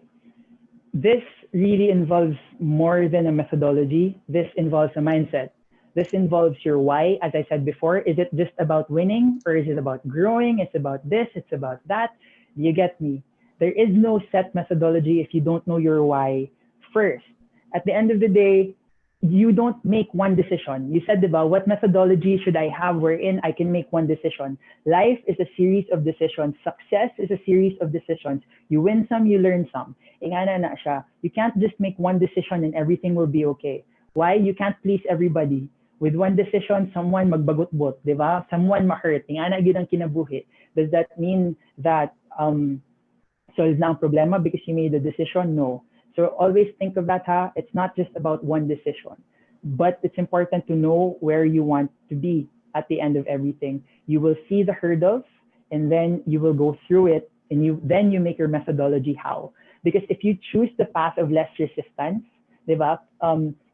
F: This really involves more than a methodology. This involves a mindset. This involves your why. As I said before, is it just about winning or is it about growing? It's about this, it's about that. You get me? There is no set methodology if you don't know your why first. At the end of the day, you don't make one decision. You said, diba, what methodology should I have wherein I can make one decision? Life is a series of decisions. Success is a series of decisions. You win some, you learn some. Ingana na siya. You can't just make one decision and everything will be okay. Why? You can't please everybody. With one decision, someone magbagot-bot, di ba? Someone ma-hurt. Ingana yun ang kinabuhi. Does that mean that solved na ang problema because you made a decision? No. So always think of that, ha? It's not just about one decision, but it's important to know where you want to be at the end of everything. You will see the hurdles and then you will go through it and then you make your methodology how. Because if you choose the path of less resistance, diba?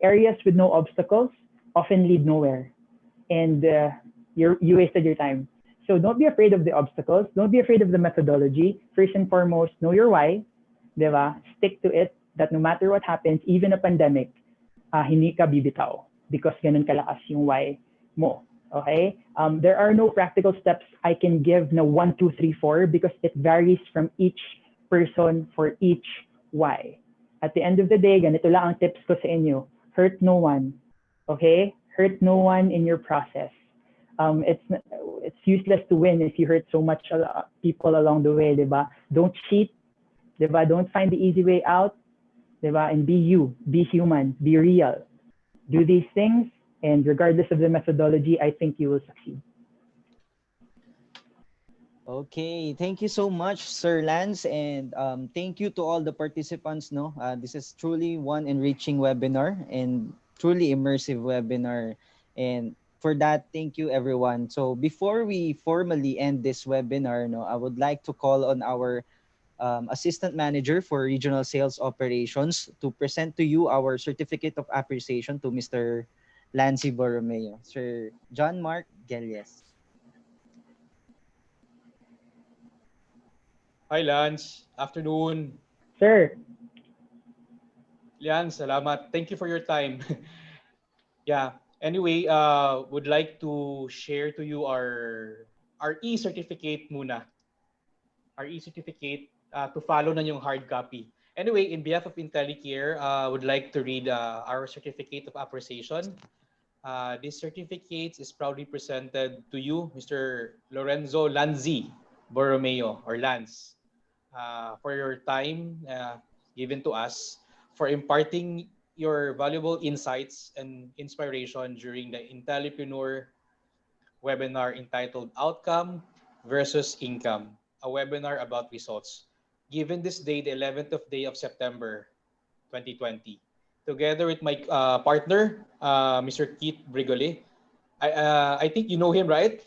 F: Areas with no obstacles often lead nowhere and you wasted your time. So don't be afraid of the obstacles. Don't be afraid of the methodology. First and foremost, know your why. Diba? Stick to it, that no matter what happens, even a pandemic, hindi ka bibitaw because ganun kalakas yung why mo. Okay? There are no practical steps I can give na 1, 2, 3, 4 because it varies from each person for each why. At the end of the day, ganito lang ang tips ko sa inyo. Hurt no one. Okay? Hurt no one in your process. It's useless to win if you hurt so much people along the way, diba? Don't cheat, diba? Don't find the easy way out, diba? And be you, be human, be real. Do these things, and regardless of the methodology, I think you will succeed.
D: Okay, thank you so much, Sir Lance, and thank you to all the participants. No, this is truly one enriching webinar and truly immersive webinar, and for that, thank you everyone. So before we formally end this webinar, no, I would like to call on our Assistant Manager for Regional Sales Operations to present to you our Certificate of Appreciation to Mr. Lancy Borromeo, Sir John Mark Gelles.
G: Hi, Lance. Afternoon.
F: Sir,
G: Lance, salamat. Thank you for your time. Yeah. Anyway, would like to share to you our e-certificate muna. Our e-certificate to follow na yung hard copy. Anyway, in behalf of IntelliCare, would like to read our certificate of appreciation. This certificate is proudly presented to you, Mr. Lorenzo Lanzi Borromeo, or Lance, for your time given to us, for imparting your valuable insights and inspiration during the IntelliPreneur webinar entitled Outcome versus Income, a webinar about results, given this day, the 11th of September, 2020. together with my partner, Mr. Keith Brigole. I think you know him, right?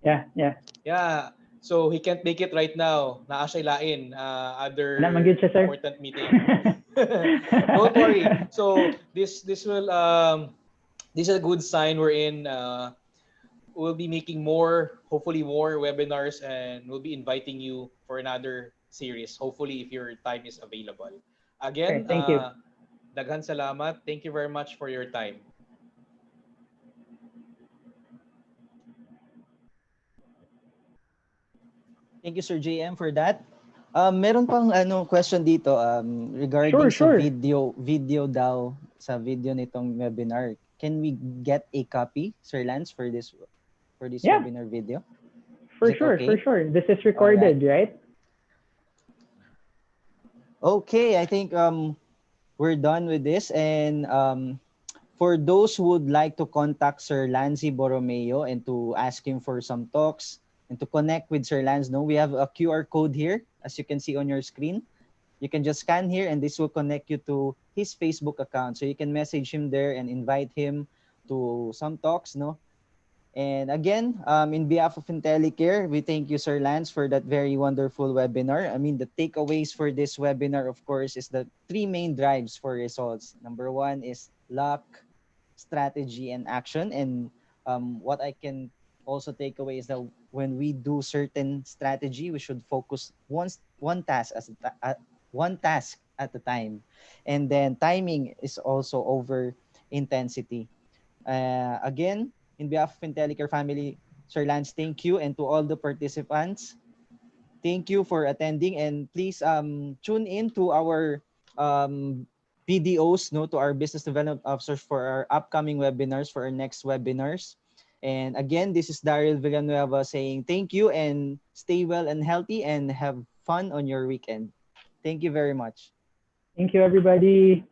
F: Yeah, yeah.
G: Yeah. So he can't make it right now. Naa siya lain,
F: Wala man gyud
G: other
F: siya, sir.
G: important meeting. Don't worry. So this will this is a good sign we're in. We'll be making more, hopefully more webinars, and we'll be inviting you for another series. Hopefully, if your time is available.
F: Okay,
G: Again,
F: thank you.
G: daghan salamat. Thank you very much for your time.
D: Thank you, Sir JM, for that. Meron pang question dito regarding
F: Sure,
D: sa
F: sure.
D: video daw sa video nitong webinar. Can we get a copy, Sir Lance, for this
F: Yeah,
D: webinar video?
F: for
D: Is it
F: sure, for
D: okay?
F: sure. This is
D: All right.
F: recorded, right?
D: Okay, I think we're done with this, and for those who would like to contact Sir Lanzi Borromeo and to ask him for some talks and to connect with Sir Lance, no, we have a QR code here, as you can see on your screen. You can just scan here and this will connect you to his Facebook account. So you can message him there and invite him to some talks, no? And again, in behalf of IntelliCare, we thank you, Sir Lance, for that very wonderful webinar. I mean, the takeaways for this webinar, of course, is the three main drives for results. Number one is luck, strategy, and action. And what I can also take away is that when we do certain strategy, we should focus one task one task at a time. And then timing is also over intensity. Again, in behalf of IntelliCare family, Sir Lance, thank you. And to all the participants, thank you for attending. And please tune in to our BDOs, no, to our business development officers for our upcoming webinars, for our next webinars. And again, this is Daryl Villanueva saying thank you and stay well and healthy and have fun on your weekend. Thank you very much.
F: Thank you, everybody.